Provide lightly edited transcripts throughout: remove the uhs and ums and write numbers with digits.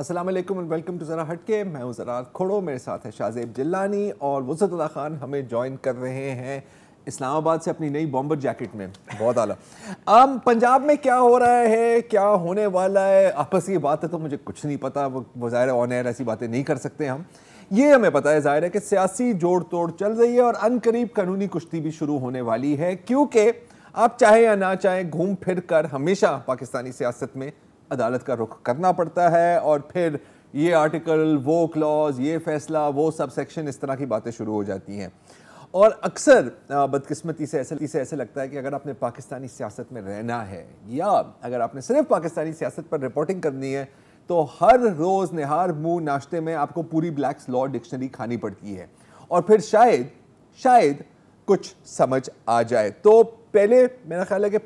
अस्सलाम वालेकुम and welcome to ज़रा हटके। मैं हूँ ज़रा खोड़ो, मेरे साथ है शाहज़ेब जिलानी और वुसअतुल्लाह खान हमें ज्वाइन कर रहे हैं इस्लामाबाद से अपनी नई बॉम्बर जैकेट में। बहुत आला। पंजाब में क्या हो रहा है, क्या होने वाला है, आपस की बात है तो मुझे कुछ नहीं पता। वो ज़ाहिर है ऑन एयर ऐसी बातें नहीं कर सकते हम। ये हमें पता है ज़ाहिर है कि सियासी जोड़ तोड़ चल रही है और अनकरीब कानूनी कुश्ती भी शुरू होने वाली है, क्योंकि आप चाहे या ना चाहे घूम फिर कर हमेशा पाकिस्तानी सियासत में अदालत का रुख करना पड़ता है और फिर ये आर्टिकल, वो क्लॉज, ये फैसला, वो सब सेक्शन, इस तरह की बातें शुरू हो जाती हैं। और अक्सर बदकिस्मती से ऐसे लगता है कि अगर आपने पाकिस्तानी सियासत में रहना है या अगर आपने सिर्फ पाकिस्तानी सियासत पर रिपोर्टिंग करनी है तो हर रोज़ निहार मुंह नाश्ते में आपको पूरी ब्लैक्स लॉ डिक्शनरी खानी पड़ती है और फिर शायद कुछ समझ आ जाए। तो पहले मेरा ख्याल है कि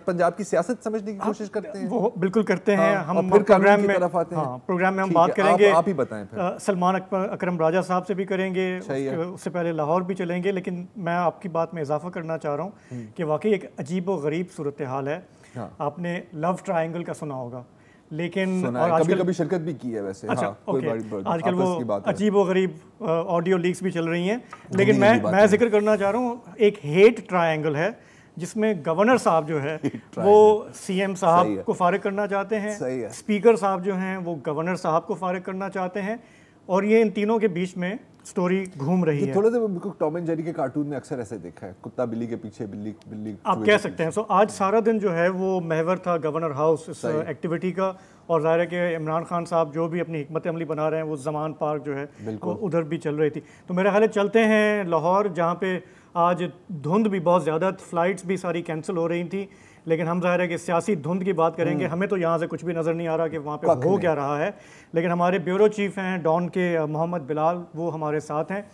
पंजाब की सियासत समझने की कोशिश करते हैं। वो बिल्कुल करते हैं। हम फिर प्रोग्राम की तरफ आते हैं। प्रोग्राम में हम बात करेंगे। आप ही बताएं फिर। सलमान अकरम राजा साहब से भी करेंगे, उससे पहले लाहौर भी चलेंगे। लेकिन मैं आपकी बात में इजाफा करना चाह रहा हूँ कि वाकई एक अजीब व गरीब सूरत हाल है। आपने लव ट्रायंगल का सुना होगा, लेकिन और कभी शिरकत भी की है वैसे। अच्छा, हाँ, आजकल वो अजीब व गरीब ऑडियो लीक्स भी चल रही हैं। लेकिन मैं जिक्र करना चाह रहा हूँ, एक हेट ट्रायंगल है जिसमें गवर्नर साहब जो है वो सीएम साहब को फारिग करना चाहते हैं, स्पीकर साहब जो हैं वो गवर्नर साहब को फारिग करना चाहते हैं, और ये इन तीनों के बीच में स्टोरी घूम रही है। थोड़ा सा टॉम एंड जेरी के कार्टून में अक्सर ऐसे देखा है, कुत्ता बिल्ली के पीछे, बिल्ली आप कह सकते हैं। सो आज सारा दिन जो है वो महवर था गवर्नर हाउस इस एक्टिविटी का, और ज़ाहिर है कि इमरान खान साहब जो भी अपनी हिकमत अमली बना रहे हैं वो जमान पार्क जो है उधर भी चल रही थी। तो मेरा ख्याल है चलते हैं लाहौर, जहाँ पे आज धुंध भी बहुत ज़्यादा, फ्लाइट्स भी सारी कैंसिल हो रही थी। लेकिन हम ज़ाहिर है कि सियासी धुंध की बात करेंगे। हमें तो यहाँ से कुछ भी नज़र नहीं आ रहा कि वहाँ पे हो क्या रहा है। लेकिन हमारे ब्यूरो चीफ हैं डॉन के मोहम्मद बिलाल, वो हमारे साथ हैं।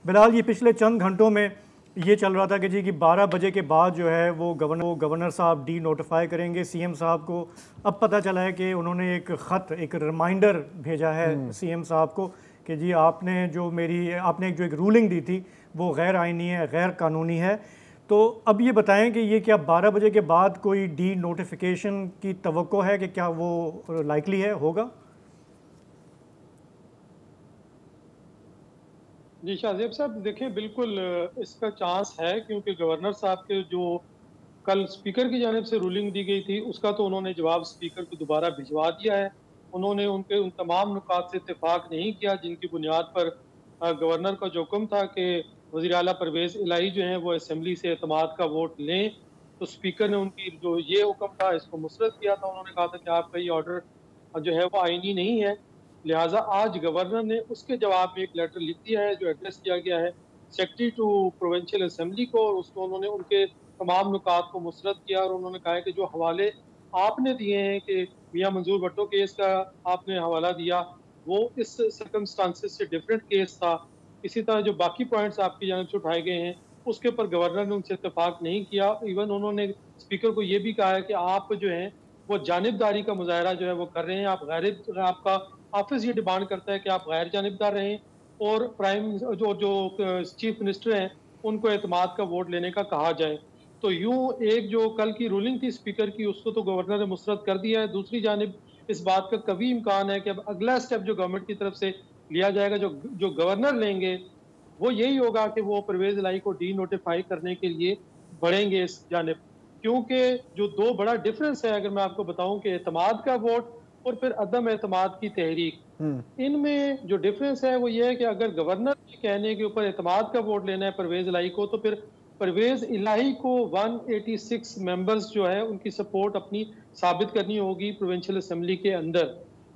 बिलाल, ये पिछले चंद घंटों में ये चल रहा था कि जी कि 12 बजे के बाद जो है वो गवर्नर साहब डी नोटिफाई करेंगे सीएम साहब को। अब पता चला है कि उन्होंने एक ख़त, एक रिमाइंडर भेजा है सीएम साहब को कि जी आपने जो एक रूलिंग दी थी वो गैर आइनी है, गैर कानूनी है। तो अब ये बताएं कि ये क्या 12 बजे के बाद कोई डी नोटिफिकेशन की तवक्को है कि क्या वो लाइकली है, होगा? जी शाहजेब साहब, देखें बिल्कुल इसका चांस है, क्योंकि गवर्नर साहब के जो कल स्पीकर की जानिब से रूलिंग दी गई थी उसका तो उन्होंने जवाब स्पीकर को दोबारा भिजवा दिया है। उन्होंने उन तमाम नुकात से इत्तेफाक नहीं किया जिनकी बुनियाद पर गवर्नर का जो हुक्म था कि वज़ीर आला परवेज़ इलाही जो हैं वो असेंबली से एतमाद का वोट लें, तो स्पीकर ने उनकी जो ये हुक्म था इसको मुस्तरद किया था। उन्होंने कहा था कि आपका ये ऑर्डर जो है वो आईनी नहीं है। लिहाजा आज गवर्नर ने उसके जवाब में एक लेटर लिख दिया है जो एड्रेस किया गया है सेक्रेटरी टू प्रोविंशियल असेंबली को, और उसको उन्होंने उनके तमाम नुकात को मुस्तरद किया और उन्होंने कहा है कि जो हवाले आपने दिए हैं कि मियाँ मंजूर भट्टो केस का आपने हवाला दिया वो इस सर्कमस्टांसेस से डिफरेंट केस था। इसी तरह जो बाकी पॉइंट्स आपकी जानिब से उठाए गए हैं उसके ऊपर गवर्नर ने उनसे इत्तेफाक नहीं किया। इवन उन्होंने स्पीकर को ये भी कहा है कि आप जो हैं वो जानिबदारी का मुजाहरा जो है वो कर रहे हैं। आपका ऑफिस ये डिमांड करता है कि आप गैर जानिबदार रहें और जो चीफ मिनिस्टर हैं उनको एतमाद का वोट लेने का कहा जाए। तो यूं एक जो कल की रूलिंग थी स्पीकर की उसको तो गवर्नर ने मुस्तरद कर दिया है। दूसरी जानिब इस बात का कभी इम्कान है कि अब अगला स्टेप जो गवर्नमेंट की तरफ से लिया जाएगा, जो गवर्नर लेंगे वो यही होगा कि वो परवेज इलाही को डी नोटिफाई करने के लिए बढ़ेंगे इस जानिब। क्योंकि जो दो बड़ा डिफरेंस है, अगर मैं आपको बताऊं कि एतमाद का वोट और फिर अदम एतमाद की तहरीक, इनमें जो डिफरेंस है वो ये है कि अगर गवर्नर के कहने के ऊपर एतमाद का वोट लेना है परवेज इलाही को, तो फिर परवेज इलाही को 186 मेंबर्स जो है उनकी सपोर्ट अपनी साबित करनी होगी प्रोविंशियल असेंबली के अंदर,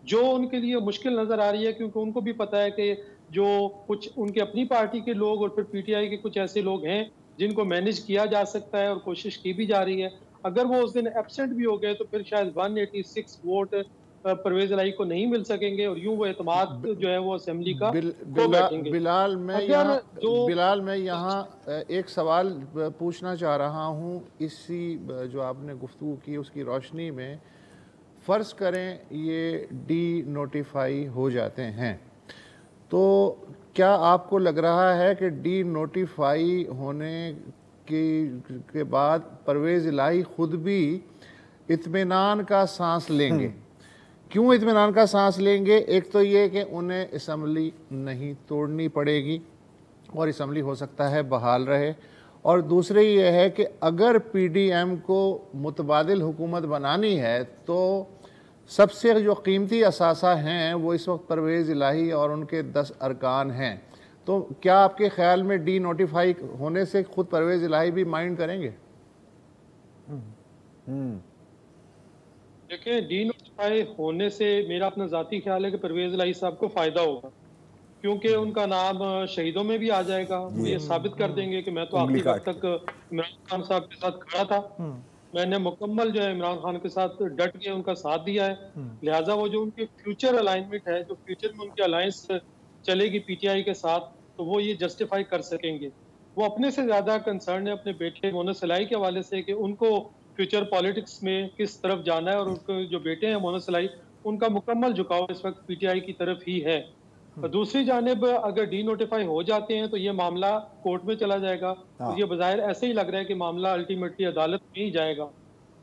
जो उनके लिए मुश्किल नजर आ रही है। क्योंकि उनको भी पता है कि जो कुछ उनके अपनी पार्टी के लोग और फिर पीटीआई के कुछ ऐसे लोग हैं जिनको मैनेज किया जा सकता है और कोशिश की भी जा रही है। अगर वो उस दिन एब्सेंट भी हो गए तो फिर शायद 186 वोट परवेज इलाही को नहीं मिल सकेंगे और यूं वो एतमाद जो है वो असेंबली का बैठेंगे। बिलाल मैं यहाँ एक सवाल पूछना चाह रहा हूँ इसी जो आपने गुफ्तगू की उसकी रोशनी में। फ़र्ज़ करें ये डी नोटिफाई हो जाते हैं तो क्या आपको लग रहा है कि डी नोटिफाई होने के बाद परवेज़ इलाही खुद भी इत्मीनान का सांस लेंगे? क्यों इत्मीनान का सांस लेंगे? एक तो ये कि उन्हें असम्बली नहीं तोड़नी पड़ेगी और असम्बली हो सकता है बहाल रहे, और दूसरी ये है कि अगर पीडीएम को मुतबादिल हुकूमत बनानी है तो सबसे जो कीमती असासा हैं वो इस वक्त परवेज़ इलाही और उनके 10 अरकान हैं। तो क्या आपके ख्याल में डी नोटिफाई होने से खुद परवेज़ इलाही भी माइंड करेंगे? देखिए, डी नोटिफाई होने से मेरा अपना ज़ाती ख्याल है कि परवेज़ इलाही साहब को फ़ायदा होगा, क्योंकि उनका नाम शहीदों में भी आ जाएगा। वो ये साबित कर देंगे कि मैं तो आखिरी वक्त तक इमरान खान साहब के साथ खड़ा था, मैंने मुकम्मल जो है इमरान खान के साथ डट के उनका साथ दिया है। लिहाजा वो जो उनकी फ्यूचर अलाइनमेंट है, जो फ्यूचर में उनकी अलायंस चलेगी पीटीआई के साथ, तो वो ये जस्टिफाई कर सकेंगे। वो अपने से ज़्यादा कंसर्न है अपने बेटे मोहम्मद सलाई के हवाले से कि उनको फ्यूचर पॉलिटिक्स में किस तरफ जाना है, और उनके जो बेटे हैं मोहम्मद सलाई, उनका मुकम्मल झुकाव इस वक्त पीटीआई की तरफ ही है। और दूसरी जानिब अगर डी नोटिफाई हो जाते हैं तो ये मामला कोर्ट में चला जाएगा। तो ये बज़ाहिर ऐसे ही लग रहा है कि मामला अल्टीमेटली अदालत में ही जाएगा।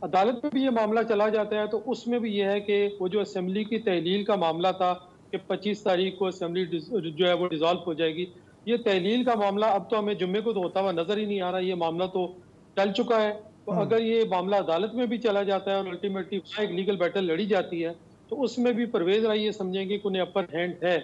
अदालत में भी ये मामला चला जाता है तो उसमें भी ये है कि वो जो असेंबली की तहलील का मामला था कि 25 तारीख को असेंबली जो है वो डिसॉल्व हो जाएगी, ये तहलील का मामला अब तो हमें जुम्मे को तो होता हुआ नजर ही नहीं आ रहा। ये मामला तो चल चुका है। तो अगर ये मामला अदालत में भी चला जाता है और अल्टीमेटली एक लीगल बैटल लड़ी जाती है, तो उसमें भी परवेज इलाही ये समझेंगे कि उन्हें अपर हैंड है।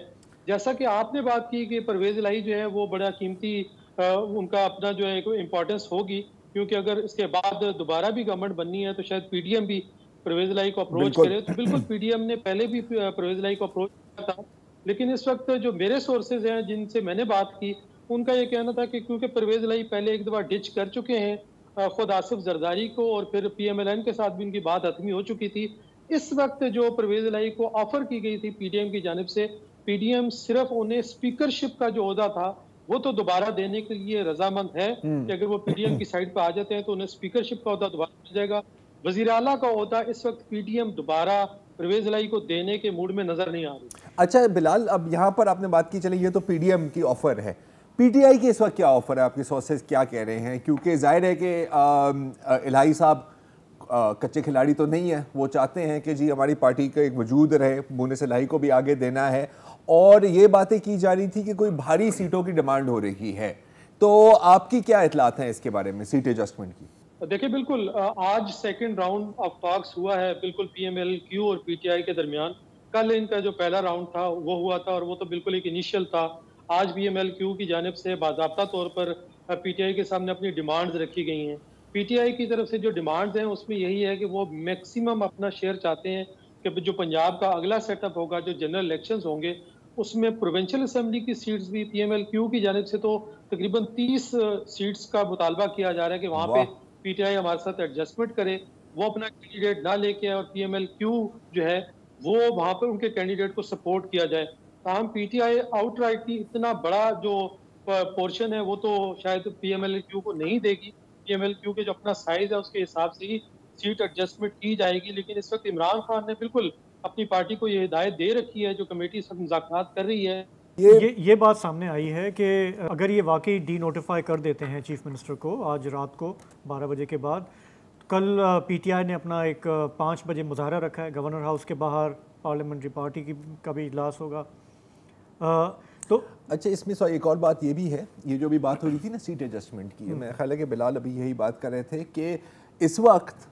जैसा कि आपने बात की कि परवेज इलाही जो है वो बड़ा कीमती उनका अपना जो है इम्पोर्टेंस होगी, क्योंकि अगर इसके बाद दोबारा भी गवर्नमेंट बननी है तो शायद पीडीएम भी परवेज इलाही को अप्रोच करे। तो बिल्कुल पीडीएम ने पहले भी परवेज इलाही को अप्रोच किया था, लेकिन इस वक्त जो मेरे सोर्सेज हैं जिनसे मैंने बात की, उनका ये कहना था कि क्योंकि परवेज इलाही पहले एक दफ़ा डिच कर चुके हैं खुद आसिफ जरदारी को, और फिर पीएमएलएन के साथ भी उनकी बात हतमी हो चुकी थी। इस वक्त जो परवेज इलाही को ऑफर की गई थी पीडीएम की जानिब से, पीडीएम सिर्फ उन्हें स्पीकरशिप का जो ओहदा था वो तो दोबारा देने के लिए रजामंद है कि अगर वो पीडीएम की साइड पर आ जाते हैं तो उन्हें स्पीकरशिप का ओहदा दोबारा मिल जाएगा। वजीर आला का ओहदा इस वक्त पीडीएम दोबारा परवेज इलाही को देने के मूड में नजर नहीं आ रही। अच्छा बिलाल, अब यहाँ पर आपने बात की, चले ये तो पीडीएम की ऑफर है, पीटीआई की इस वक्त क्या ऑफर है? आपके सोर्सेज क्या कह रहे हैं? क्योंकि जाहिर है कि इलाही साहब कच्चे खिलाड़ी तो नहीं है, वो चाहते हैं कि जी हमारी पार्टी का एक वजूद रहे, मुनीस इलाही को भी आगे देना है, और ये बातें की जा रही थी कि कोई भारी सीटों की डिमांड हो रही है। तो आपकी क्या इतलात हैं इसके बारे में, सीट एडजस्टमेंट की? देखिए, बिल्कुल आज सेकंड राउंड ऑफ टॉक्स हुआ है बिल्कुल पीएमएलक्यू और पीटीआई के दरमियान। कल इनका जो पहला राउंड था वो हुआ था, और वो तो बिल्कुल एक इनिशियल था। आज पीएमएलक्यू की जानिब से बाज़ाब्ता तौर पर पीटीआई के सामने अपनी डिमांड्स रखी गई हैं। पीटीआई की तरफ से जो डिमांड्स हैं उसमें यही है कि वो मैक्सिमम अपना शेयर चाहते हैं कि जो पंजाब का अगला सेटअप होगा, जो जनरल इलेक्शंस होंगे, उसमें प्रोविंशियल असेंबली की सीट्स भी पीएमएलक्यू की जानिब से तो तकरीबन 30 सीट्स का मुतालबा किया जा रहा है कि वहाँ पे पीटीआई हमारे साथ एडजस्टमेंट करे, वो अपना कैंडिडेट ना लेके आए और पीएमएलक्यू जो है वो वहाँ पर उनके कैंडिडेट को सपोर्ट किया जाए। ताहम पीटीआई आउटराइटली इतना बड़ा जो पोर्शन है वो तो शायद पीएमएलक्यू को नहीं देगी। पीएमएलक्यू के जो अपना साइज है उसके हिसाब से ही सीट एडजस्टमेंट की जाएगी। लेकिन इस वक्त इमरान खान ने बिल्कुल अपनी पार्टी को ये हिदायत दे रखी है, जो कमेटी सब मुज़ाकरात कर रही है, ये बात सामने आई है कि अगर ये वाकई डी नोटिफाई कर देते हैं चीफ मिनिस्टर को आज रात को 12 बजे के बाद, कल पीटीआई ने अपना एक 5 बजे मुजाहरा रखा है गवर्नर हाउस के बाहर, पार्लियामेंट्री पार्टी का भी इजलास होगा। तो अच्छा, इसमें एक और बात ये भी है, ये जो भी बात हो रही थी ना सीट एडजस्टमेंट की, मेरा ख्याल है कि बिलाल अभी यही बात कर रहे थे कि इस वक्त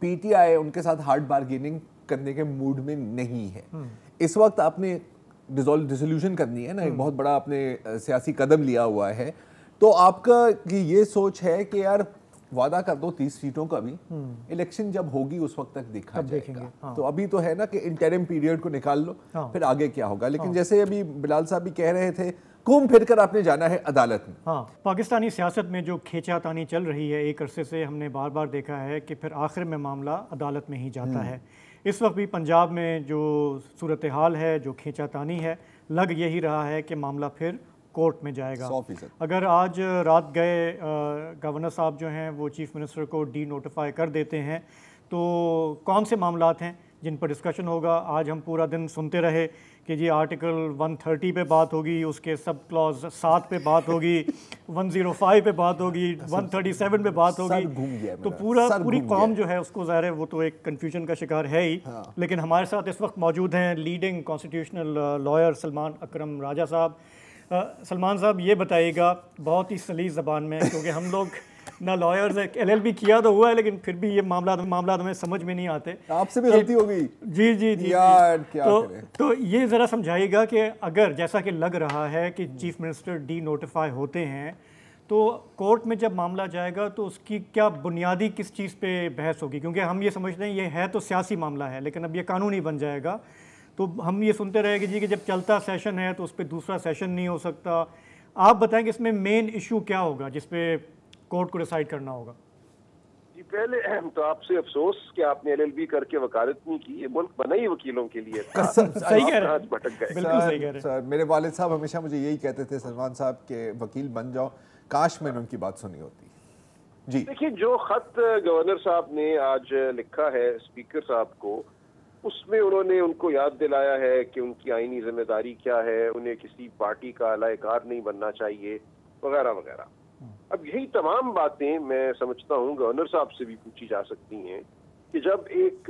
पीटीआई उनके साथ हार्ड बार्गेनिंग करने के मूड में नहीं है। इस वक्त आपने डिसोल्यूशन करनी है ना, एक बहुत बड़ा आपने सियासी कदम लिया हुआ है, तो आपका ये सोच है कि यार वादा कर दो 30 सीटों का भी, इलेक्शन जब होगी उस वक्त तक देखा जाएगा। हाँ। तो अभी तो है ना कि इंटरिम पीरियड को निकाल लो, हाँ। फिर आगे क्या होगा। लेकिन हाँ। जैसे अभी बिलाल साहब भी कह रहे थे, घूम फिर कर आपने जाना है अदालत में। हाँ, पाकिस्तानी सियासत में जो खींचातानी चल रही है एक अरसे से, हमने बार बार देखा है कि फिर आखिर में मामला अदालत में ही जाता है। इस वक्त भी पंजाब में जो सूरत हाल है, जो खींचातानी है, लग यही रहा है कि मामला फिर कोर्ट में जाएगा। अगर आज रात गए गवर्नर साहब जो हैं वो चीफ मिनिस्टर को डी नोटिफाई कर देते हैं, तो कौन से मामलात हैं जिन पर डिस्कशन होगा? आज हम पूरा दिन सुनते रहे कि जी आर्टिकल 130 पे बात होगी, उसके सब क्लॉज 7 पे बात होगी, 105 पे बात होगी, 137 पे बात होगी, तो पूरी कौम जो है उसको ज़ाहिर है वो तो एक कन्फ्यूजन का शिकार है ही। लेकिन हमारे साथ इस वक्त मौजूद हैं लीडिंग कॉन्स्टिट्यूशनल लॉयर सलमान अकरम राजा साहब। सलमान साहब ये बताइएगा बहुत ही सलीस ज़बान में, क्योंकि हम लोग ना लॉयर्स है, LLB किया तो हुआ है लेकिन फिर भी ये मामला हमें समझ में नहीं आते। आपसे भी गलती हो गई। जी जी जी यार क्या करें? तो ये ज़रा समझाइएगा कि अगर जैसा कि लग रहा है कि चीफ मिनिस्टर डी नोटिफाई होते हैं तो कोर्ट में जब मामला जाएगा तो उसकी क्या बुनियादी किस चीज़ पे बहस होगी, क्योंकि हम ये समझते हैं ये है तो सियासी मामला है लेकिन अब ये कानूनी बन जाएगा, तो हम ये सुनते रहेंगे जी कि जब चलता सेशन है तो उस पर दूसरा सेशन नहीं हो सकता। आप बताएं कि इसमें मेन इशू क्या होगा जिस पे कोर्ट को डिसाइड करना होगा। जी पहले तो आपसे अफसोस कि आपने LLB करके वकालत नहीं की, ये मुल्क बना ही वकीलों के लिए था। सही कह रहे हैं, भटक गए। बिल्कुल सही कह रहे हैं सर, मेरे वालिद साहब हमेशा मुझे यही कहते थे सलमान साहब के वकील बन जाओ, काश मैंने उनकी बात सुनी होती। जी देखिए, जो खत गवर्नर साहब ने आज लिखा है स्पीकर साहब को, उसमें उन्होंने उनको याद दिलाया है कि उनकी आईनी जिम्मेदारी क्या है, उन्हें किसी पार्टी का अलायकार नहीं बनना चाहिए वगैरह वगैरह। अब यही तमाम बातें मैं समझता हूँ गवर्नर साहब से भी पूछी जा सकती हैं कि जब एक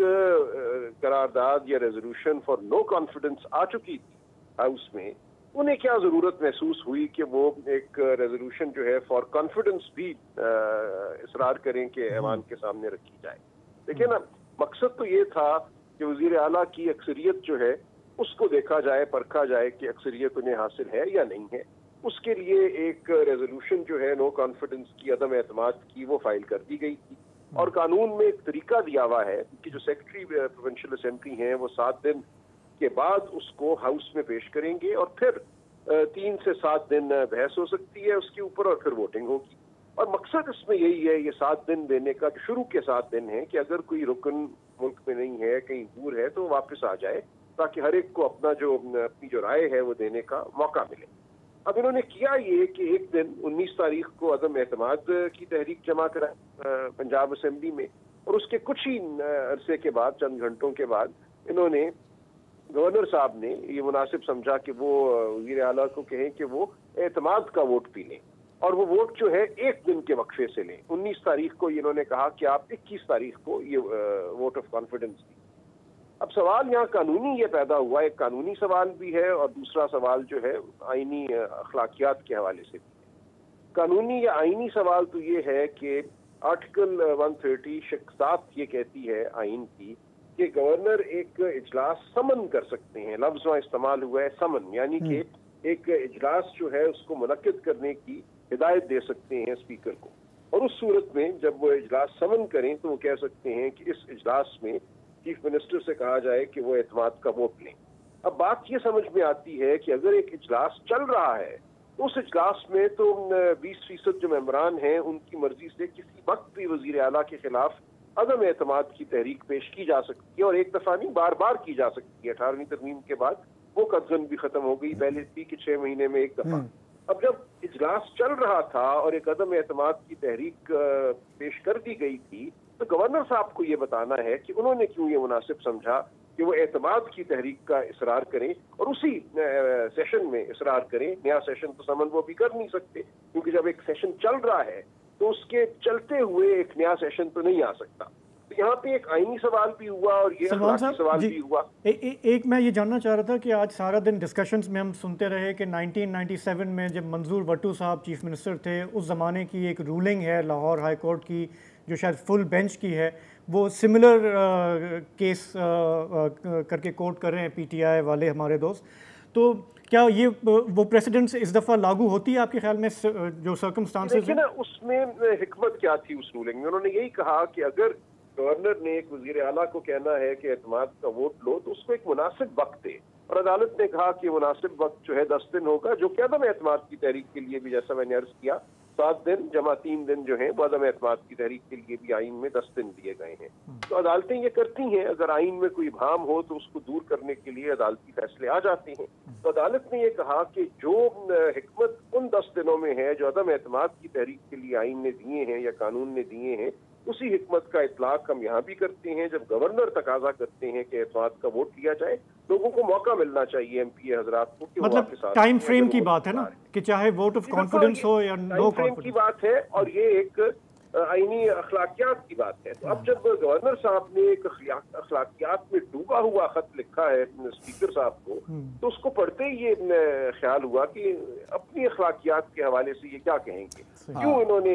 करारदाद या रेजोल्यूशन फॉर नो कॉन्फिडेंस आ चुकी थी हाउस में, उन्हें क्या जरूरत महसूस हुई कि वो एक रेजोल्यूशन जो है फॉर कॉन्फिडेंस भी इसरार करें कि ऐवान के सामने रखी जाए। देखिए ना, मकसद तो ये था कि वजीर आला की अक्सरियत जो है उसको देखा जाए, परखा जाए कि अक्सरियत उन्हें हासिल है या नहीं है। उसके लिए एक रेजोल्यूशन जो है नो कॉन्फिडेंस की, अदम एतमाद की, वो फाइल कर दी गई थी और कानून में एक तरीका दिया हुआ है कि जो सेक्रेटरी प्रोविंशियल असेंबली हैं वो 7 दिन के बाद उसको हाउस में पेश करेंगे और फिर 3 से 7 दिन बहस हो सकती है उसके ऊपर और फिर वोटिंग होगी। और मकसद इसमें यही है, ये 7 दिन देने का, शुरू के 7 दिन है कि अगर कोई रुकन मुल्क में नहीं है, कहीं दूर है, तो वापस आ जाए ताकि हर एक को अपनी जो राय है वो देने का मौका मिले। अब इन्होंने किया ये कि एक दिन 19 तारीख को अदम एतमाद की तहरीक जमा करा पंजाब असेंबली में, और उसके कुछ ही अरसे के बाद, चंद घंटों के बाद, इन्होंने गवर्नर साहब ने ये मुनासिब समझा कि वो वज़ीर आला को कहें कि वो एतमाद का वोट पी लें और वो वोट जो है एक दिन के वक्फे से लें। 19 तारीख को इन्होंने कहा कि आप 21 तारीख को ये वोट ऑफ कॉन्फिडेंस दी। अब सवाल यहाँ कानूनी ये पैदा हुआ, एक कानूनी सवाल भी है और दूसरा सवाल जो है आईनी अखलाकियात के हवाले से भी है। कानूनी या आईनी सवाल तो ये है कि आर्टिकल 130 शिक 7 ये कहती है आइन की कि गवर्नर एक इजलास समन कर सकते हैं। लफ्ज़ वहाँ इस्तेमाल हुआ है समन, यानी कि एक इजलास जो है उसको मुनक्किद करने की हिदायत दे सकते हैं स्पीकर को, और उस सूरत में जब वो इजलास समन करें तो वो कह सकते हैं कि इस इजलास में चीफ मिनिस्टर से कहा जाए कि वो एतमाद का वोट लें। अब बात ये समझ में आती है कि अगर एक इजलास चल रहा है तो उस इजलास में तो 20% जो मेंबरान हैं उनकी मर्जी से किसी वक्त भी वजीर आला के खिलाफ अदम एतमाद की तहरीक पेश की जा सकती है, और एक दफा नहीं, बार बार की जा सकती है। 18वीं तरमीम के बाद वो कब्जन भी खत्म हो गई, पहले थी कि 6 महीने में एक दफा। अब जब इजलास चल रहा था और एक अदम एतमाद की तहरीक पेश कर दी गई थी, तो गवर्नर साहब को ये बताना है कि उन्होंने क्यों ये मुनासिब समझा कि वो एतमाद की तहरीक का इसरार करें और उसी सेशन में इसरार करें। नया सेशन तो समन वो भी कर नहीं सकते, क्योंकि जब एक सेशन चल रहा है तो उसके चलते हुए एक नया सेशन तो नहीं आ सकता। तो यहाँ पे एक आईनी सवाल भी हुआ और ये अखलाकी सवाल भी हुआ। एक मैं ये जानना चाह रहा था कि आज सारा दिन डिस्कशंस में हम सुनते रहे कि 1997 में जब मंजूर भट्टू साहब चीफ मिनिस्टर थे, उस ज़माने की एक रूलिंग है लाहौर हाई कोर्ट की जो शायद फुल बेंच की है, वो सिमिलर केस करके कोर्ट कर रहे हैं PTI वाले हमारे दोस्त। तो क्या ये वो प्रेसिडेंट्स इस दफ़ा लागू होती है आपके ख्याल में, जो सर्कमस्टांसेस हैं? उसमें हिकमत क्या थी उस रूलिंग में? उन्होंने यही कहा कि अगर गवर्नर ने एक वजीर आला को कहना है कि एतमाद का वोट लो तो उसको एक मुनासिब वक्त दे, और अदालत ने कहा कि मुनासिब वक्त जो है 10 दिन होगा, जो कि अदम एतमाद की तहरीक के लिए भी, जैसा मैंने अर्ज किया, 7 दिन जमा 3 दिन जो है वो अदम एतमाद की तहरीक के लिए भी आइन में 10 दिन दिए गए हैं। तो अदालतें ये करती हैं, अगर आइन में कोई भाम हो तो उसको दूर करने के लिए अदालती फैसले आ जाते हैं। तो अदालत ने ये कहा कि जो हिकमत उन 10 दिनों में है जो अदम एतमाद की तहरीक के लिए आइन ने दिए हैं या कानून ने दिए हैं, उसी हिकमत का इतलाक हम यहाँ भी करते हैं। जब गवर्नर तकाजा करते हैं कि एतमाद का वोट लिया जाए, लोगों को मौका मिलना चाहिए एमपी हजरात को कि वो मतलब आपके साथ टाइम फ्रेम की बात है ना, कि चाहे वोट ऑफ कॉन्फिडेंस हो या नो कॉन्फिडेंस की बात है, और ये एक आईनी अखलाकियात की बात है। तो अब जब गवर्नर साहब ने एक अखलाकियात में डूबा हुआ खत लिखा है स्पीकर साहब को, तो उसको पढ़ते ही ये ख्याल हुआ कि अपनी अखलाकियात के हवाले से ये क्या कहेंगे, क्यों इन्होंने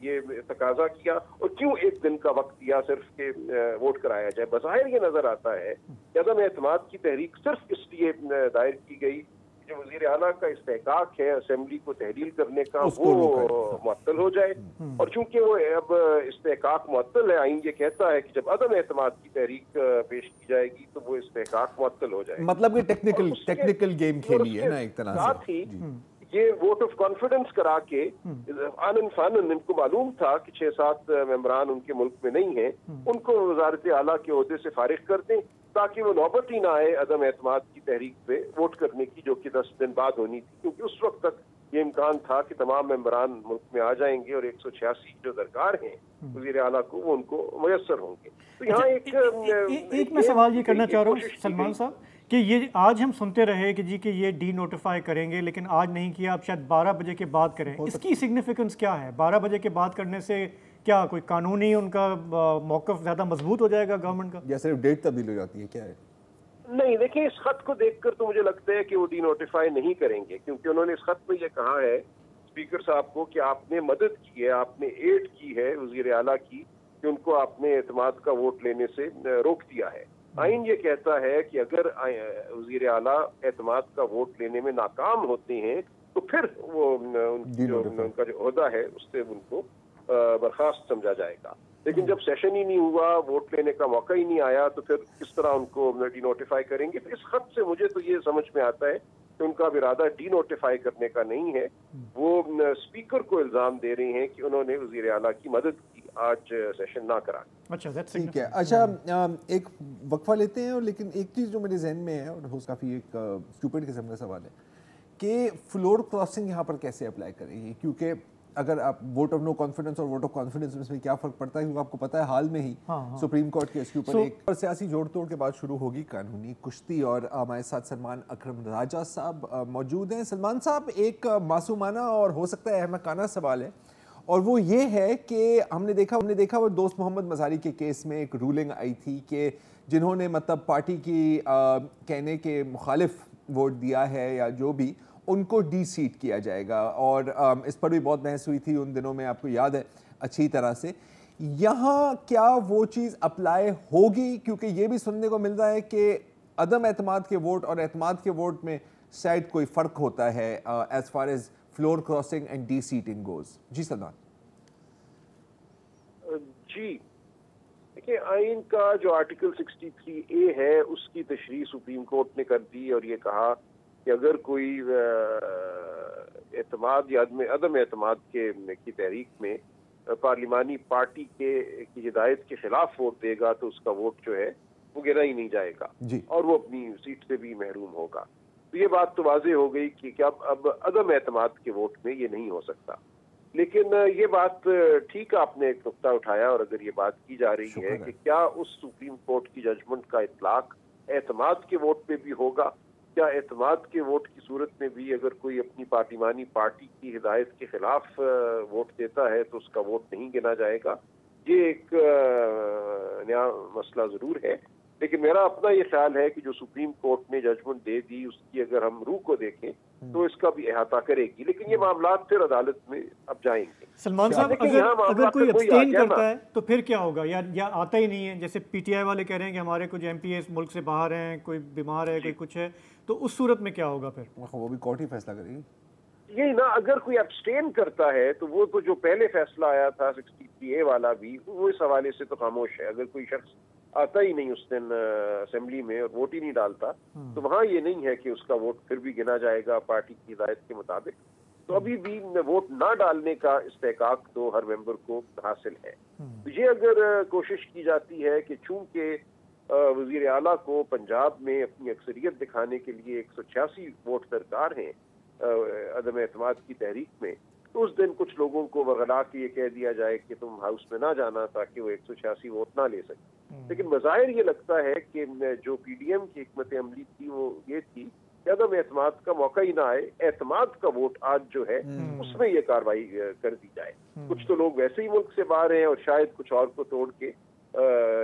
ये तकाजा किया और क्यों एक दिन का वक्त दिया सिर्फ के वोट कराया जाए। बज़ाहिर ये नजर आता है कि अदम एतमाद की तहरीक सिर्फ इसलिए दायर की गई, जो वज़ीर आला का इस्तेहकाक है असेंबली को तहलील करने का, वो मुअत्तल हो जाए। और चूंकि वो अब इस्तेहकाक मुअत्तल है, आइन ये कहता है कि जब अदम एतमाद की तहरीक पेश की जाएगी तो वो इस्तेहकाक मुअत्तल हो जाएगा। मतलब कि टेक्निकल गेम खेली है ना एक तरह से। साथ ही ये वोट ऑफ कॉन्फिडेंस करा के आनन फानन इनको मालूम था कि 6-7 मेंबरान उनके मुल्क में नहीं है, उनको वजारत आला के ओहदे से फारिग कर दें, ताकि वो नौबत ही ना आए अदम एतमाद की तहरीक पे वोट करने की, जो कि 10 दिन बाद होनी थी, क्योंकि उस वक्त तक ये इम्कान था कि तमाम मेंबरान मुल्क में आ जाएंगे और 186 जो दरकार हैं वज़ीर आला को, वो उनको मुयस्सर होंगे। तो यहाँ एक मैं सवाल ये करना चाह रहा हूँ सलमान साहब, कि ये आज हम सुनते रहे कि जी कि ये डी नोटिफाई करेंगे, लेकिन आज नहीं किया, अब शायद 12 बजे के बाद करें। इसकी सिग्निफिकेंस क्या है? 12 बजे के बाद करने से क्या कोई कानूनी उनका मौक़िफ़ ज़्यादा मजबूत हो जाएगा गवर्नमेंट का, या सिर्फ डेट तब्दील हो जाती है, क्या है? नहीं, देखिए इस खत को देखकर तो मुझे लगता है कि वो डी नोटिफाई नहीं करेंगे, क्योंकि उन्होंने इस खत में ये कहा है स्पीकर साहब को कि आपने मदद की है, आपने एड की है वज़ीर आला की, कि उनको आपने एतमाद का वोट लेने से रोक दिया है। आइन ये कहता है कि अगर वज़ीर आला एतमाद का वोट लेने में नाकाम होते हैं तो फिर वो उनका जो ओहदा है उससे उनको बर्खास्त समझा जाएगा। लेकिन जब सेशन ही नहीं हुआ, वोट लेने का मौका ही नहीं आया, तो फिर किस तरह उनको डी नोटिफाई करेंगे? तो इस खत से मुझे तो ये समझ में आता है कि उनका इरादा डी नोटिफाई करने का नहीं है, वो स्पीकर को इल्जाम दे रहे हैं कि उन्होंने वज़ीर आला की मदद की आज सेशन ना करा। अच्छा, ठीक है। अच्छा, एक वक्फा लेते हैं, और लेकिन एक चीज़ जो मेरे जहन में है, और काफ़ी एक स्टूपिड किस्म का सवाल है कि फ्लोर क्रॉसिंग यहाँ पर कैसे अप्लाई करेंगे, क्योंकि अगर आप वोट ऑफ नो कॉन्फिडेंस और वोट ऑफ कॉन्फिडेंस में क्या फ़र्क पड़ता है, क्योंकि आपको पता है हाल में ही सुप्रीम कोर्ट के इसके ऊपर एक और सियासी जोड़ तोड़ के बाद शुरू होगी कानूनी कुश्ती। और हमारे साथ सलमान अकरम राजा साहब मौजूद हैं। सलमान साहब, एक मासूमाना और हो सकता है अहमकाना सवाल है, और वो ये है कि हमने देखा वो दोस्त मोहम्मद मज़ारी के केस में एक रूलिंग आई थी कि जिन्होंने मतलब पार्टी की कहने के मुखालिफ वोट दिया है या जो भी, उनको डी सीट किया जाएगा। और इस पर भी बहुत बहस हुई थी उन दिनों में, आपको याद है अच्छी तरह से। यहाँ क्या वो चीज़ अप्लाई होगी? क्योंकि ये भी सुनने को मिल रहा है कि अदम एतमाद के वोट और एतमाद के वोट में शायद कोई फ़र्क होता है as far as floor crossing and the seating goes. जी सलमान जी, देखिए आइन का जो आर्टिकल 63A है उसकी तशरीह सुप्रीम कोर्ट ने कर दी, और ये कहा कि अगर कोई एतमाद या अदम एतमाद की तहरीक में पार्लिमानी पार्टी की हिदायत के खिलाफ वोट देगा तो उसका वोट जो है वो गिना ही नहीं जाएगा और वो अपनी सीट से भी महरूम होगा। तो ये बात तो वाज़ेह हो गई कि क्या अब अदम एतमाद के वोट में ये नहीं हो सकता। लेकिन ये बात ठीक आपने एक नुक्ता उठाया, और अगर ये बात की जा रही है कि क्या उस सुप्रीम कोर्ट की जजमेंट का इतलाक एतमाद के वोट पे भी होगा, क्या एतमाद के वोट की सूरत में भी अगर कोई अपनी पार्लिमानी पार्टी की हिदायत के खिलाफ वोट देता है तो उसका वोट नहीं गिना जाएगा? ये एक नया मसला ज़रूर है, लेकिन मेरा अपना ये ख्याल है कि जो सुप्रीम कोर्ट ने जजमेंट दे दी उसकी अगर हम रूह को देखें तो इसका भी अहाता करेगी, लेकिन ये मामला फिर अदालत में अब जाएंगे। सलमान साहब, अगर कोई अब्सटेन करता है तो फिर क्या होगा, या आता ही नहीं है? जैसे पीटीआई वाले कह रहे हैं कि हमारे कुछ एमपीएस मुल्क से बाहर हैं, कोई बीमार है, कोई कुछ है, तो उस सूरत में क्या होगा फिर? वो भी कोर्ट ही फैसला करेगी। यही ना, अगर कोई अब्सटेन करता है तो वो तो जो पहले फैसला आया था 63A वाला भी, वो इस हवाले से तो खामोश है। अगर कोई शख्स आता ही नहीं उस दिन असेंबली में और वोट ही नहीं डालता तो वहाँ ये नहीं है कि उसका वोट फिर भी गिना जाएगा पार्टी की हिदायत के मुताबिक। तो अभी भी वोट ना डालने का इस्तेहकाक तो हर मेंबर को हासिल है। तो ये अगर कोशिश की जाती है कि चूंकि वजीर आला को पंजाब में अपनी अक्सरियत दिखाने के लिए 186 वोट दरकार हैं अदम एतमाद की तहरीक में, तो उस दिन कुछ लोगों को वगला के ये कह दिया जाए कि तुम हाउस में ना जाना ताकि वो 186 वोट ना ले सके। लेकिन बज़ाहिर ये लगता है कि जो PDM की हिकमत अमली थी वो ये थी कि अदम एतमाद का मौका ही ना आए, एतमाद का वोट आज जो है उसमें ये कार्रवाई कर दी जाए। कुछ तो लोग वैसे ही मुल्क से बाहर हैं और शायद कुछ और को तोड़ के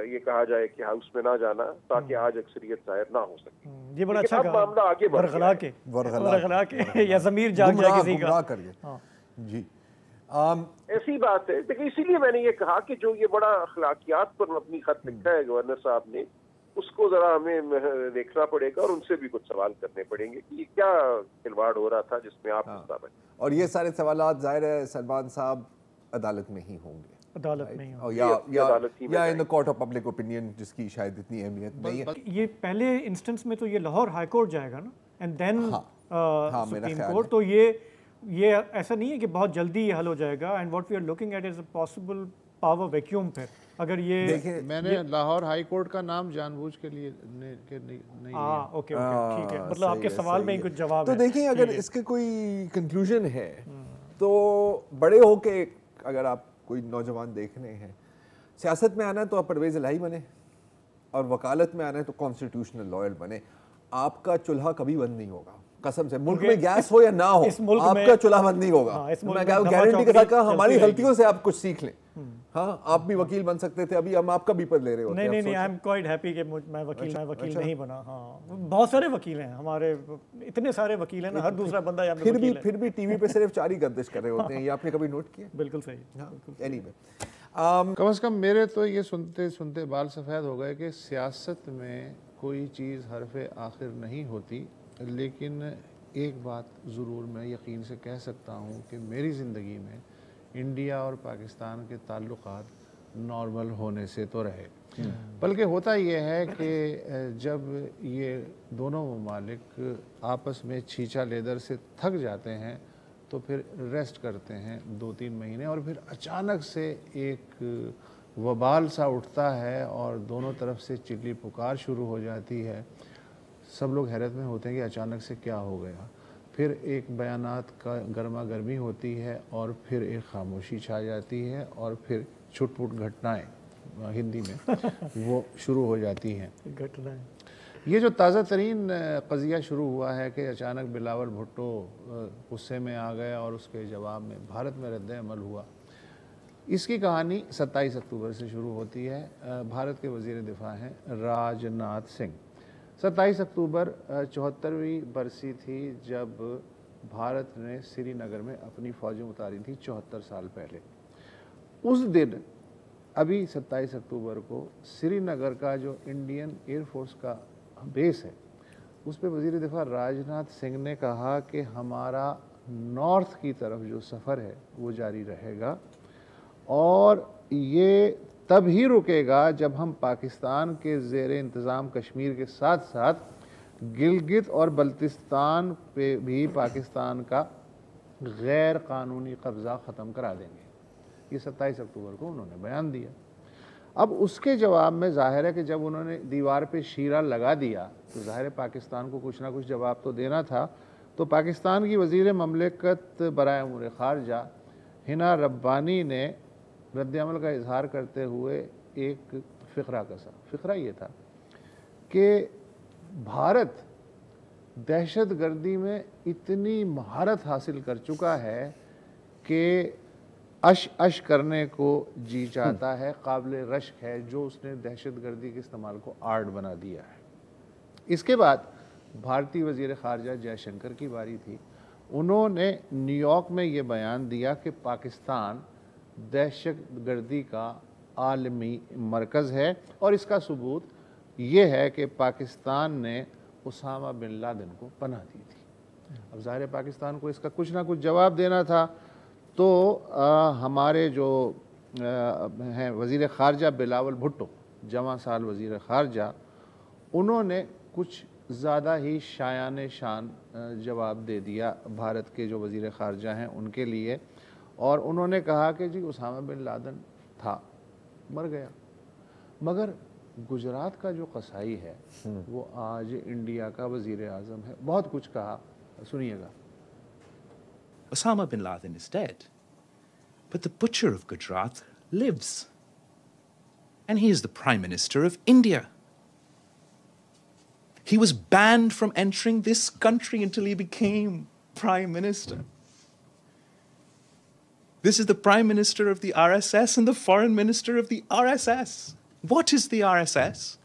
ये कहा जाए कि हाउस में ना जाना ताकि आज अक्सरियत जाहिर ना हो सके। ये बड़ा अच्छा मामला आगे बढ़ वरगला के या ज़मीर जाग जाए किसी का। जी ऐसी बात है। देखिए इसीलिए मैंने ये कहा कि जो ये बड़ा अखलाकियात पर अपनी खत लिखा है गवर्नर साहब ने, उसको जरा हमें देखना पड़ेगा और उनसे भी कुछ सवाल करने पड़ेंगे कि क्या खिलवाड़ हो रहा था जिसमें आप हिस्सा बने। और ये सारे सवालात जाहिर है सलमान साहब अदालत में ही होंगे, अदालत में ही या in the court of public opinion, जिसकी शायद इतनी अहमियत नहीं है। ये पहले इंस्टेंस में तो ये लाहौर हाई कोर्ट जाएगा ना, एंड देन सुप्रीम कोर्ट। तो ये ऐसा नहीं है कि बहुत जल्दी ये हल हो जाएगा। And what we are looking at is a possible power vacuum. फिर अगर ये मैंने लाहौर हाई कोर्ट का नाम जानबूझ के लिए नहीं ओके ठीक है, मतलब आपके सवाल में ही कुछ जवाब तो देखिए अगर इसके कोई कंक्लूजन है तो बड़े होके अगर आप कोई नौजवान देख रहे हैं, सियासत में आना है तो आप परवेज़ इलाही बने और वकालत में आना है तो कॉन्स्टिट्यूशनल लॉयर बने। आपका चूल्हा कभी बंद नहीं होगा, कसम से। मुल्क में गैस हो या ना हो, आपका चूल्हा बंद नहीं होगा। मैं गारंटी के साथ कहा, हमारी गलतियों से आप कुछ सीख लें। हाँ, आप भी वकील बन सकते थे, अभी हम आपका पेपर ले रहे होते हैं। नहीं, आई एम क्वाइट हैप्पी कि मैं वकील नहीं बना। हाँ, बहुत सारे वकील हैं हमारे, इतने सारे वकील हैं ना, हर दूसरा बंदा यहाँ पे फिर भी टीवी पे सिर्फ 4 ही गर्दिश कर रहे होते हैं। ये आपने कभी नोट किया? बिल्कुल सही। एनीवे, कम से कम मेरे तो ये सुनते सुनते बाल सफ़ेद हो गए कि सियासत में कोई चीज़ हरफ़े आखिर नहीं होती। लेकिन एक बात ज़रूर मैं यकीन से कह सकता हूँ कि मेरी ज़िंदगी में इंडिया और पाकिस्तान के ताल्लुकात नॉर्मल होने से तो रहे, बल्कि होता यह है कि जब ये दोनों ममालिक आपस में छींचा लेदर से थक जाते हैं तो फिर रेस्ट करते हैं 2-3 महीने, और फिर अचानक से एक वबाल सा उठता है और दोनों तरफ से चिल्ली पुकार शुरू हो जाती है। सब लोग हैरत में होते हैं कि अचानक से क्या हो गया। फिर एक बयानात का गर्मा गर्मी होती है और फिर एक खामोशी छा जाती है और फिर छुटपुट घटनाएं हिंदी में वो शुरू हो जाती हैं। घटनाएं, ये जो ताज़ा तरीन क़ज़िया शुरू हुआ है कि अचानक बिलावल भुट्टो गुस्से में आ गया और उसके जवाब में भारत में रद्द अमल हुआ, इसकी कहानी 27 अक्टूबर से शुरू होती है। भारत के वज़ीर दिफा हैं राजनाथ सिंह। 27 अक्टूबर 74वीं बरसी थी जब भारत ने श्रीनगर में अपनी फ़ौजें उतारी थी 74 साल पहले। उस दिन अभी 27 अक्टूबर को श्रीनगर का जो इंडियन एयरफोर्स का बेस है उस पर वज़ीर दिफा राजनाथ सिंह ने कहा कि हमारा नॉर्थ की तरफ जो सफ़र है वो जारी रहेगा और ये तब ही रुकेगा जब हम पाकिस्तान के ज़ेर इंतज़ाम कश्मीर के साथ साथ गिलगित और बल्तिस्तान पे भी पाकिस्तान का गैर कानूनी कब्ज़ा ख़त्म करा देंगे। ये 27 अक्टूबर को उन्होंने बयान दिया। अब उसके जवाब में ज़ाहिर है कि जब उन्होंने दीवार पे शीरा लगा दिया तो ज़ाहिर है पाकिस्तान को कुछ ना कुछ जवाब तो देना था। तो पाकिस्तान की वज़ीर ममलिकत बराए अमूर ख़ारजा हिना रब्बानी ने रद्द-ए-अमल का इजहार करते हुए एक फ़िक्रा कसा। फ़िक्रा ये था कि भारत दहशत गर्दी में इतनी महारत हासिल कर चुका है कि अश करने को जी चाहता है, काबिल रश्क है जो उसने दहशत गर्दी के इस्तेमाल को आर्ट बना दिया है। इसके बाद भारतीय वज़ीर ख़ारजा जयशंकर की बारी थी। उन्होंने न्यूयॉर्क में ये बयान दिया कि पाकिस्तान दहशत गर्दी का आलमी मरकज़ है और इसका सबूत ये है कि पाकिस्तान ने उसामा बिन लादेन को पनाह दी थी। अब ज़ाहिर है पाकिस्तान को इसका कुछ ना कुछ जवाब देना था। तो हमारे जो हैं वज़ीर ख़ारजा बिलावल भुट्टो, जवां साल वज़ीर ख़ारजा, उन्होंने कुछ ज़्यादा ही शायाने शान जवाब दे दिया भारत के जो वज़ीर ख़ारजा हैं उनके लिए, और उन्होंने कहा कि जी उसामा बिन लादेन था, मर गया, मगर गुजरात का जो कसाई है वो आज इंडिया का वज़ीर आज़म है। बहुत कुछ कहा, सुनिएगा। Osama bin Laden is dead, but the butcher of Gujarat lives. And he is the Prime Minister of India. He was banned from entering this country until he became Prime Minister. This is the Prime Minister of the RSS and the Foreign Minister of the RSS. What is the RSS?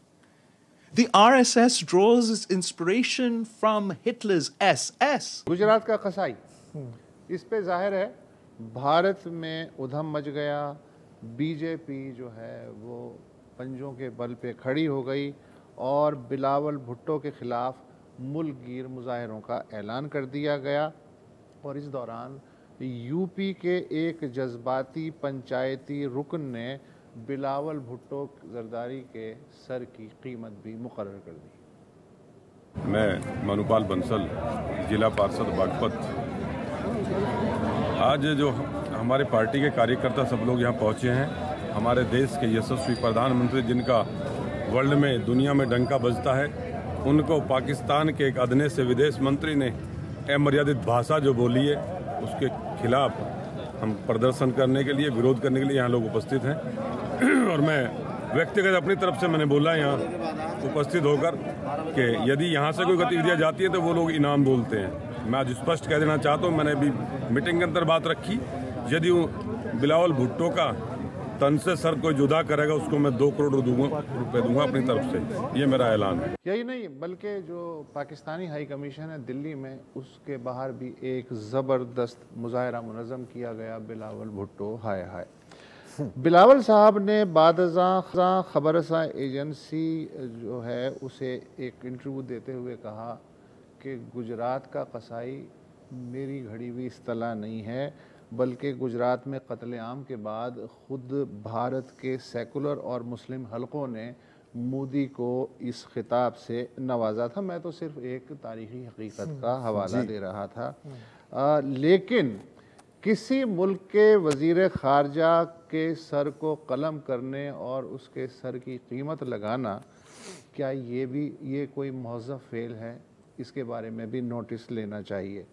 The RSS draws its inspiration from Hitler's SS. Gujarat का कसाई, इस पे जाहिर है भारत में उधम much गया। BJP जो है वो पंजों के बल पे खड़ी हो गई और बिलावल भुट्टो के खिलाफ मुल्कगीर मुजाहिरों का ऐलान कर दिया गया। और इस दौरान यूपी के एक जज्बाती पंचायती रुकन ने बिलावल भुट्टो जरदारी के सर की कीमत भी मुकर्रर कर दी। मैं मनुपाल बंसल, जिला पार्षद बागपत। आज जो हमारे पार्टी के कार्यकर्ता सब लोग यहाँ पहुँचे हैं, हमारे देश के यशस्वी प्रधानमंत्री जिनका वर्ल्ड में दुनिया में डंका बजता है, उनको पाकिस्तान के एक अदने से विदेश मंत्री ने अमर्यादित भाषा जो बोली है उसके खिलाफ हम प्रदर्शन करने के लिए, विरोध करने के लिए यहाँ लोग उपस्थित हैं। और मैं व्यक्तिगत अपनी तरफ से मैंने बोला यहाँ उपस्थित होकर कि यदि यहाँ से कोई गतिविधियाँ जाती है तो वो लोग इनाम बोलते हैं। मैं आज स्पष्ट कह देना चाहता हूँ, मैंने अभी मीटिंग के अंदर बात रखी, यदि बिलावल भुट्टो का तन से सर कोई जुदा करेगा उसको मैं 2 करोड़ रुपए दूंगा अपनी तरफ से। ये मेरा ऐलान है। यही नहीं बल्कि जो पाकिस्तानी हाई कमीशन है दिल्ली में, उसके बाहर भी एक ज़बरदस्त मुजाहरा मुनज़्ज़म किया गया। बिलावल भुट्टो हाय हाय। बिलावल साहब ने बादशाह खबरसा एजेंसी जो है उसे एक इंटरव्यू देते हुए कहा कि गुजरात का कसाई मेरी घड़ी हुई इस्तलाह नहीं है, बल्कि गुजरात में कत्लेआम के बाद ख़ुद भारत के सेकुलर और मुस्लिम हलकों ने मोदी को इस खिताब से नवाजा था। मैं तो सिर्फ एक तारीख़ी हकीकत का हवाला दे रहा था। लेकिन किसी मुल्क के वज़ीर ख़ारजा के सर को कलम करने और उसके सर की कीमत लगाना, क्या ये कोई मौज़फ़ फ़ेल है? इसके बारे में भी नोटिस लेना चाहिए।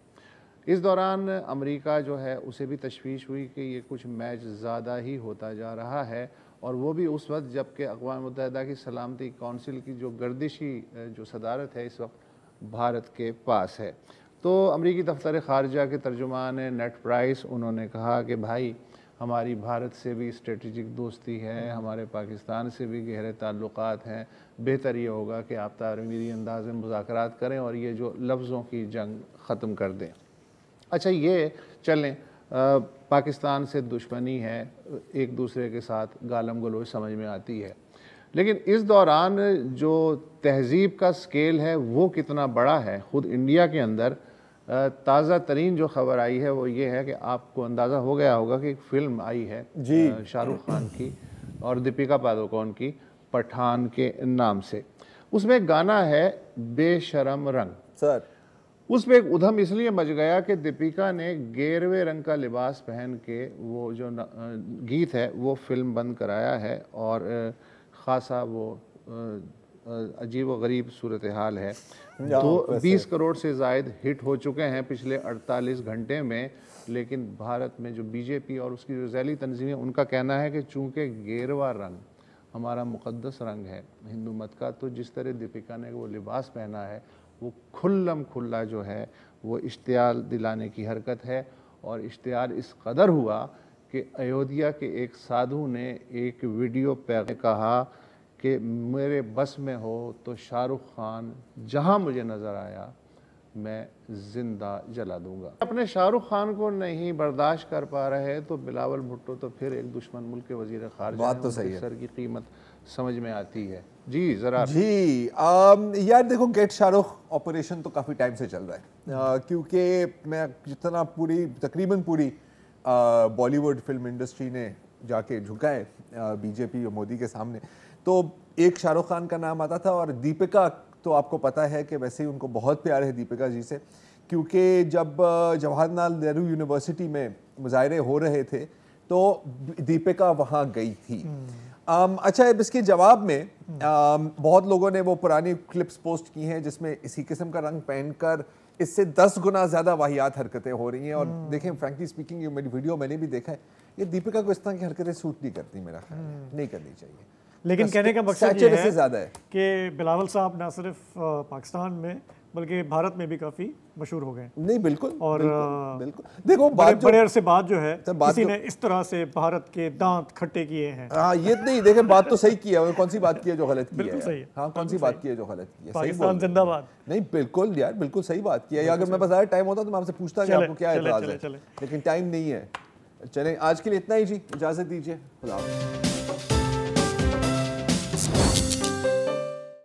इस दौरान अमेरिका जो है उसे भी तशवीश हुई कि ये कुछ मैच ज़्यादा ही होता जा रहा है, और वो भी उस वक्त जबकि अक़वाम मुत्तहिदा की सलामती कौंसिल की जो गर्दिशी जो सदारत है इस वक्त भारत के पास है। तो अमरीकी दफ्तर ख़ारजा के तर्जुमान नेट प्राइस, उन्होंने कहा कि भाई हमारी भारत से भी स्ट्रेटजिक दोस्ती है, हमारे पाकिस्तान से भी गहरे ताल्लुक़ात हैं, बेहतर ये होगा कि आप तामीरी अंदाज में मुज़ाकरात करें और ये जो लफ्ज़ों की जंग ख़त्म कर दें। अच्छा ये चलें, पाकिस्तान से दुश्मनी है, एक दूसरे के साथ गालम गलोच समझ में आती है, लेकिन इस दौरान जो तहज़ीब का स्केल है वो कितना बड़ा है। ख़ुद इंडिया के अंदर ताज़ा तरीन जो ख़बर आई है वो ये है कि आपको अंदाज़ा हो गया होगा कि एक फ़िल्म आई है जी शाहरुख खान की और दीपिका पादुकोण की, पठान के नाम से। उसमें एक गाना है बेशरम रंग। सर उसमें एक उधम इसलिए मच गया कि दीपिका ने गेरवे रंग का लिबास पहन के वो जो गीत है वो फिल्म बंद कराया है, और ख़ासा वो अजीब व गरीब सूरत हाल है। 20 करोड़ से ज़ायद हिट हो चुके हैं पिछले 48 घंटे में, लेकिन भारत में जो बीजेपी और उसकी जो ज़ैली तंजीमें, उनका कहना है कि चूँकि गेरवा रंग हमारा मुक़द्दस रंग है हिंदू मत का, तो जिस तरह दीपिका ने वो लिबास पहना है वो खुल्लम खुल्ला जो है वो इश्तियाल दिलाने की हरकत है। और इश्तियाल इस कदर हुआ कि अयोध्या के एक साधु ने एक वीडियो पे कहा कि मेरे बस में हो तो शाहरुख खान जहां मुझे नज़र आया मैं ज़िंदा जला दूंगा। अपने शाहरुख खान को नहीं बर्दाश्त कर पा रहे तो बिलावल भुट्टो तो फिर एक दुश्मन मुल्क के वज़ीर ख़ारजा, बात तो सही है, सर की कीमत समझ में आती है। जी ज़रा जी यार देखो, गेट शाहरुख ऑपरेशन तो काफ़ी टाइम से चल रहा है, क्योंकि मैं जितना तकरीबन पूरी बॉलीवुड फिल्म इंडस्ट्री ने जाके झुका है बीजेपी और मोदी के सामने, तो एक शाहरुख खान का नाम आता था। और दीपिका तो आपको पता है कि वैसे ही उनको बहुत प्यार है दीपिका जी से, क्योंकि जब जवाहरलाल नेहरू यूनिवर्सिटी में मुजाहरे हो रहे थे तो दीपिका वहाँ गई थी। अच्छा, इसके जवाब में बहुत लोगों ने वो पुरानी क्लिप्स पोस्ट की हैं जिसमें इसी किस्म का रंग पहनकर इससे 10 गुना ज़्यादा वाहियात हरकतें हो रही हैं। और देखें फ्रैंकली स्पीकिंग, ये मेरी वीडियो मैंने भी देखा है, ये दीपिका को इस तरह की हरकतें सूट नहीं करती, मेरा ख्याल है नहीं करनी चाहिए। लेकिन कहने का मकसद ये है ज़्यादा है कि बिलावल साहब ना सिर्फ पाकिस्तान में बल्कि भारत में भी काफ़ी मशहूर हो गए। नहीं बिल्कुल, और बिल्कुल देखो बड़े अरसे बाद जो है किसी ने इस तरह से भारत के दांत खट्टे किए हैं। हाँ ये नहीं, देखे बात तो सही की है, कौन सी बात की है जो गलत की है? बिल्कुल सही है। हाँ कौन सी बात की है जो गलत की है? पाकिस्तान जिंदाबाद। नहीं बिल्कुल यार, बिल्कुल सही बात की है। अगर मेरे पास ज़्यादा टाइम होता तो मैं आपसे पूछता कि आपको क्या एतराज़ है, लेकिन टाइम नहीं है। चलें आज के लिए इतना ही जी, इजाज़त दीजिए, खुदा हाफ़िज़।